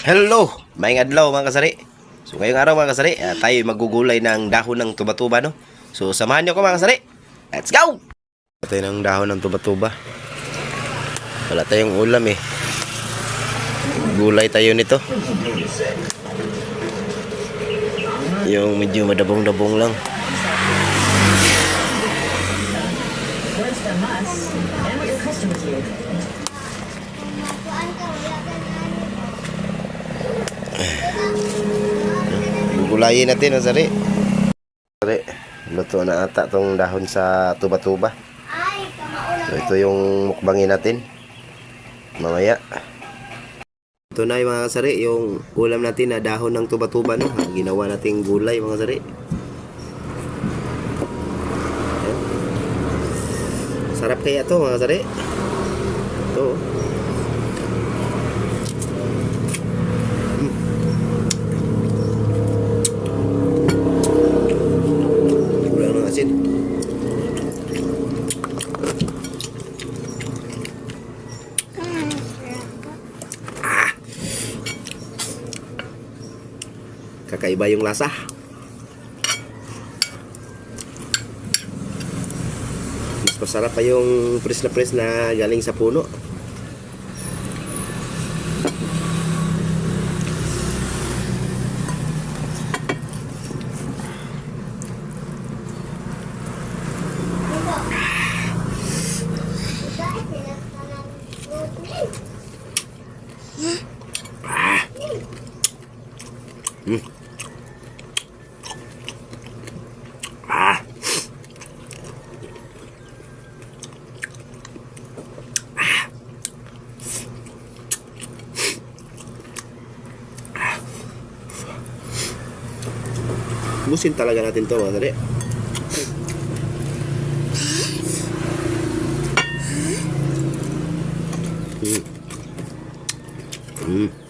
Hello, maayong adlaw mga kasari. So ngayong araw mga kasari, tayo magugulay ng dahon ng tuba-tuba, no? So samahan niyo ko mga kasari. Let's go! Tayo ng dahon ng tuba-tuba. Wala tayong ulam eh. Gulay tayo nito. Yung medyo madabong-dabong lang. What's the must and what your customers need. Gugulayin natin mga kasari. Kasari, luto na ata tong dahon sa tuba-tuba. So ito yung mukbangin natin mamaya. Ito na yung mga kasari, yung ulam natin na dahon ng tuba-tuba, no? Ginawa nating gulay mga kasari. Ayan. Sarap kaya to mga kasari. Ito. Kulang ng asin. Kakaiba yung lasa. Mas masarap pa yung press na galing sa puno. Busin talaga natin to mga kasari. Mm.